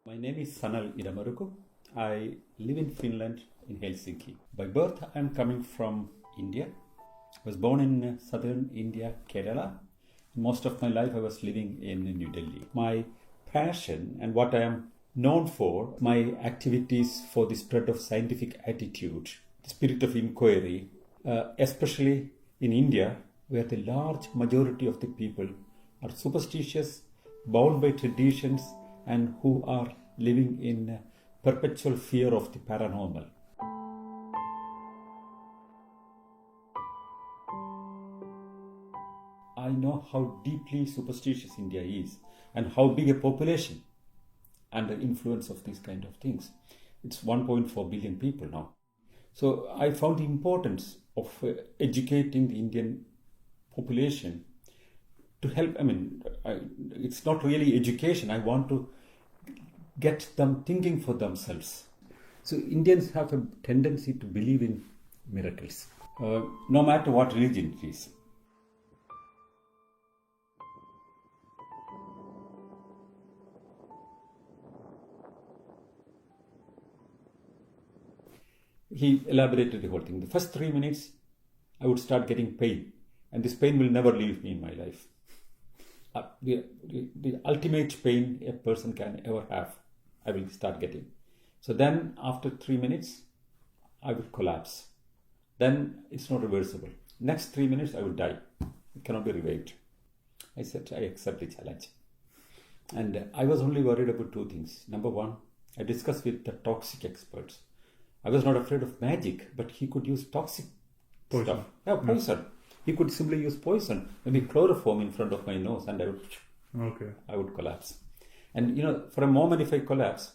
My name is Sanal Idamaruku. I live in Finland, in Helsinki. By birth, I am coming from India. I was born in southern India, Kerala. Most of my life, I was living in New Delhi. My passion and what I am known for, my activities for the spread of scientific attitude, the spirit of inquiry, especially in India, where the large majority of the people are superstitious, bound by traditions, and who are living in perpetual fear of the paranormal. I know how deeply superstitious India is and how big a population and the influence of these kind of things. It's 1.4 billion people now. So I found the importance of educating the Indian population to help. It's not really education. I want to get them thinking for themselves. So Indians have a tendency to believe in miracles, no matter what religion it is. He elaborated the whole thing. The first 3 minutes, I would start getting pain, and this pain will never leave me in my life. The ultimate pain a person can ever have, I will start getting. So then, after 3 minutes, I would collapse. Then it's not reversible. Next 3 minutes, I would die. It cannot be revived. I said, I accept the challenge. And I was only worried about two things. Number one, I discussed with the toxic experts. I was not afraid of magic, but he could use toxic stuff. Yeah, poison. He could simply use poison, maybe chloroform in front of my nose, and I would collapse. And for a moment, if I collapse,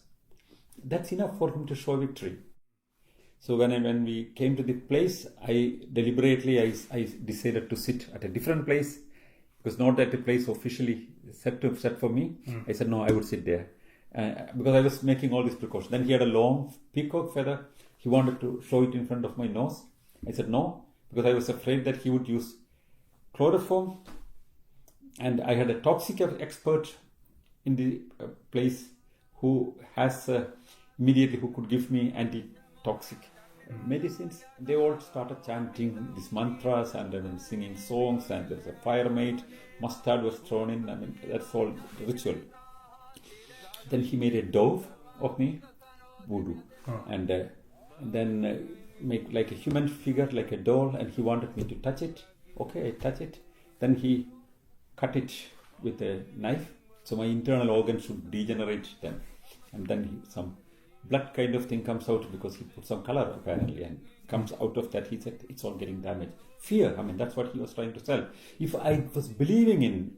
that's enough for him to show victory. So when we came to the place, I decided to sit at a different place. It was not at the place officially set for me. I said, no, I would sit there. Because I was making all these precautions. Then he had a long peacock feather. He wanted to show it in front of my nose. I said no, because I was afraid that he would use chloroform. And I had a toxic expert in the place who could give me anti-toxic medicines. They all started chanting these mantras and singing songs, and there was a fire made, mustard was thrown in. That's all the ritual. Then he made a dove of me, voodoo, and then make like a human figure, like a doll, and he wanted me to touch it. Okay, I touch it. Then he cut it with a knife, so my internal organs should degenerate then. And then some blood kind of thing comes out because he put some color apparently, and comes out of that. He said it's all getting damaged. Fear, that's what he was trying to sell. If I was believing in,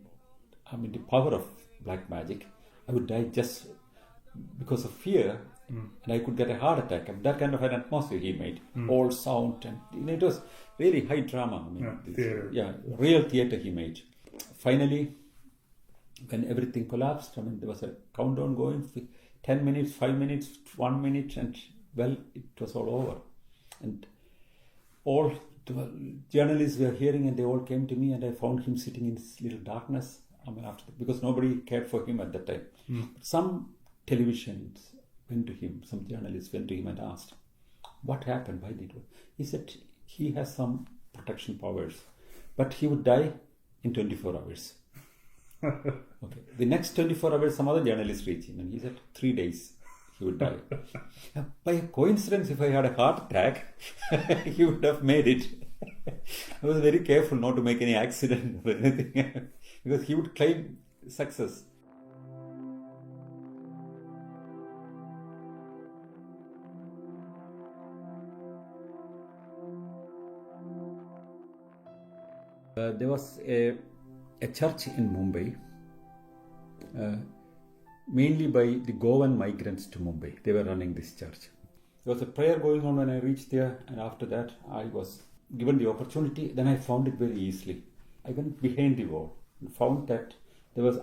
the power of black magic, I would die just because of fear, and I could get a heart attack. That kind of an atmosphere he made, all sound, and it was really high drama. Theater. Real theater he made. Finally, when everything collapsed, there was a countdown going, 10 minutes, 5 minutes, 1 minute, and it was all over. And all the journalists were hearing, and they all came to me, and I found him sitting in this little darkness. Because nobody cared for him at that time. Some televisions went to him, some journalists went to him and asked, what happened? Why did it? He said he has some protection powers, but he would die in 24 hours. Okay. The next 24 hours, some other journalist reached him, and he said 3 days he would die. By coincidence, if I had a heart attack, he would have made it. I was very careful not to make any accident or anything. Because he would claim success. There was a church in Mumbai, mainly by the Goan migrants to Mumbai. They were running this church. There was a prayer going on when I reached there, and after that I was given the opportunity. Then I found it very easily. I went behind the wall and found that there was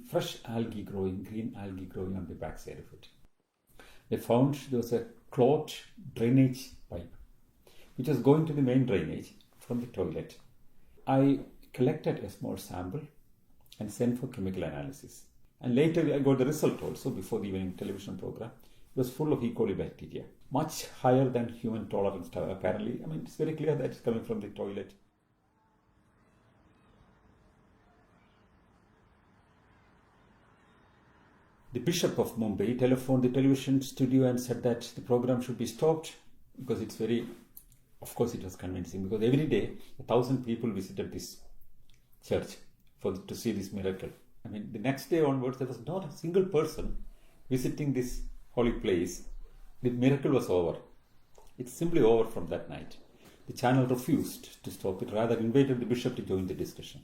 fresh algae growing, green algae growing on the backside of it. They found there was a clogged drainage pipe, which was going to the main drainage from the toilet. I collected a small sample and sent for chemical analysis. And later I got the result also before the evening television program. It was full of E. coli bacteria, much higher than human tolerance apparently. I mean, it's very clear that it's coming from the toilet. The Bishop of Mumbai telephoned the television studio and said that the program should be stopped because it's very, of course it was convincing, because every day 1,000 people visited this church to see this miracle. I mean, the next day onwards, there was not a single person visiting this holy place. The miracle was over. It's simply over from that night. The channel refused to stop it, rather invited the bishop to join the discussion.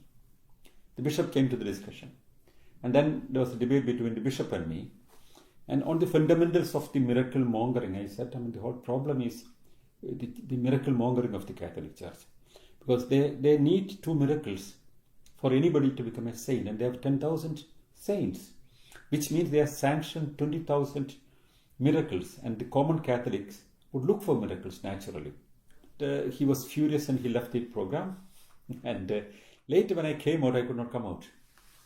The bishop came to the discussion. And then there was a debate between the bishop and me. And on the fundamentals of the miracle mongering, I said, I mean, the whole problem is the miracle mongering of the Catholic Church. Because they need 2 miracles for anybody to become a saint. And they have 10,000 saints, which means they have sanctioned 20,000 miracles. And the common Catholics would look for miracles naturally. He was furious and he left the program. And later when I came out, I could not come out.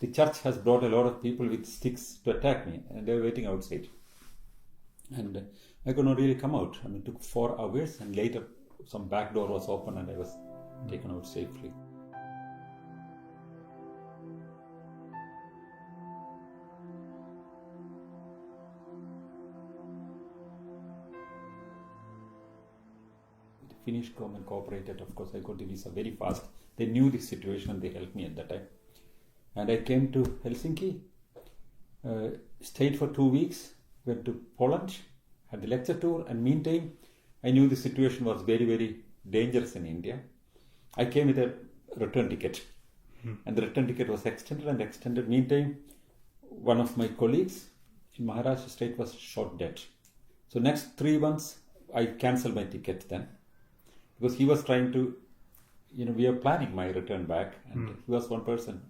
The church has brought a lot of people with sticks to attack me, and they were waiting outside. And I could not really come out. I mean, it took 4 hours, and later some back door was open and I was taken out safely. The Finnish government cooperated. Of course, I got the visa very fast. They knew the situation and they helped me at that time. And I came to Helsinki, stayed for 2 weeks, went to Poland, had the lecture tour, and meantime, I knew the situation was very, very dangerous in India. I came with a return ticket, and the return ticket was extended and extended. Meantime, one of my colleagues in Maharashtra state was shot dead. So next 3 months, I cancelled my ticket then, because he was trying to, we are planning my return back, and he was one person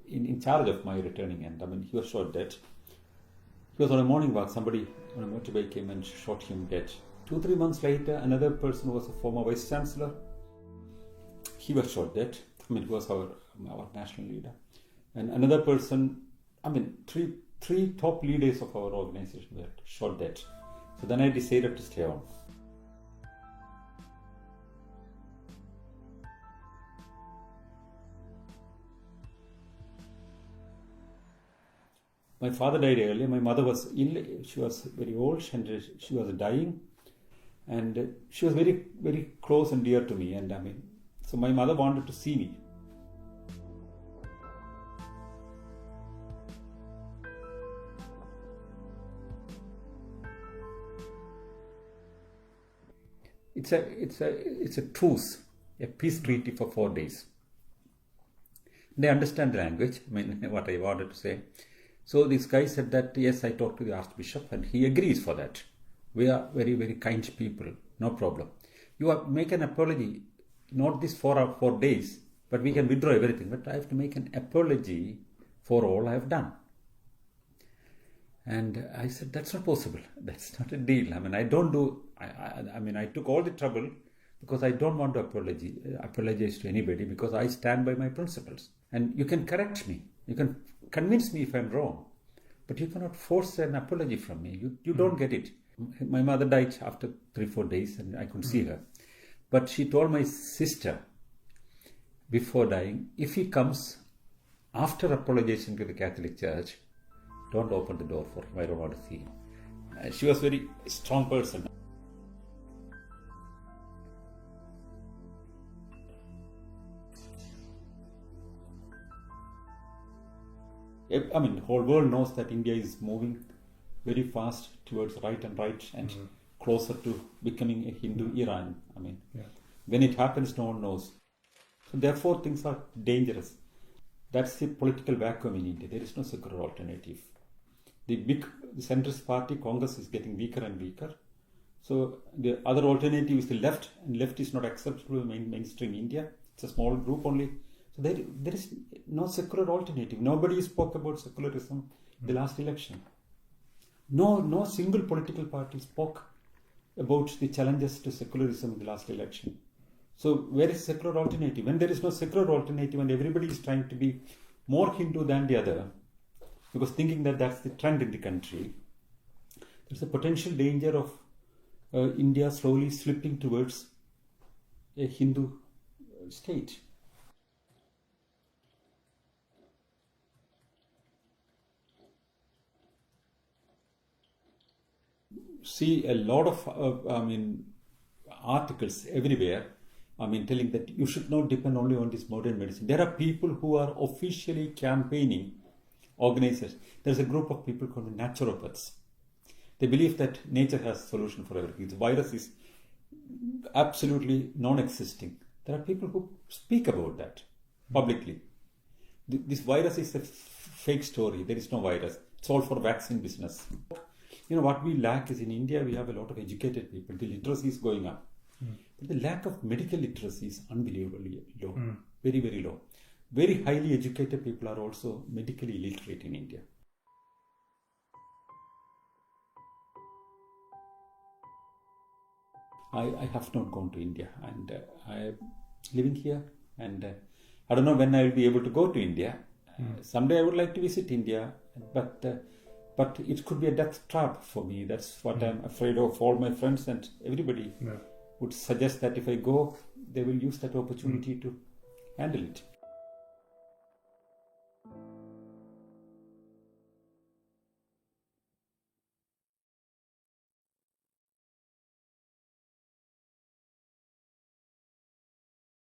in charge of my returning, and I mean, he was shot dead. He was on a morning walk, somebody on a motorbike came and shot him dead. 2-3 months later, another person who was a former vice chancellor, he was shot dead. I mean, he was our national leader. And another person, I mean, three top leaders of our organization were shot dead. So then I decided to stay on. My father died early. My mother was ill. She was very old and she was dying. And she was very, very close and dear to me. And I mean, so my mother wanted to see me. It's a truce, a peace treaty for 4 days. They understand the language, I mean, what I wanted to say. So this guy said that, yes, I talked to the Archbishop and he agrees for that. We are very, very kind people, no problem. You make an apology, not this 4 days, but we can withdraw everything. But I have to make an apology for all I have done. And I said, that's not possible. That's not a deal. I mean, I took all the trouble because I don't want to apologize to anybody, because I stand by my principles. And you can correct me. You can convince me if I'm wrong. But you cannot force an apology from me. You don't get it. My mother died after 3-4 days and I couldn't see her. But she told my sister before dying, if he comes after apologizing to the Catholic Church, don't open the door for him. I don't want to see him. She was a very strong person. I mean, the whole world knows that India is moving very fast towards right and closer to becoming a Hindu Iran. I mean, when it happens, no one knows. So therefore, things are dangerous. That's the political vacuum in India. There is no secular alternative. The centrist party, Congress, is getting weaker and weaker. So the other alternative is the left, and left is not acceptable in mainstream India. It's a small group only. So there is no secular alternative. Nobody spoke about secularism in the last election. No single political party spoke about the challenges to secularism in the last election. So where is secular alternative? When there is no secular alternative and everybody is trying to be more Hindu than the other, because thinking that that's the trend in the country, there's a potential danger of India slowly slipping towards a Hindu state. See a lot of articles everywhere, telling that you should not depend only on this modern medicine. There are people who are officially campaigning, organizers. There's a group of people called naturopaths. They believe that nature has a solution for everything. The virus is absolutely non-existing. There are people who speak about that publicly. This virus is a fake story. There is no virus. It's all for vaccine business. What we lack is in India, we have a lot of educated people. The literacy is going up. But the lack of medical literacy is unbelievably low. Very, very low. Very highly educated people are also medically illiterate in India. I have not gone to India, and I am living here, and I don't know when I will be able to go to India. Someday I would like to visit India, but it could be a death trap for me. That's what I'm afraid of. All my friends and everybody would suggest that if I go, they will use that opportunity to handle it.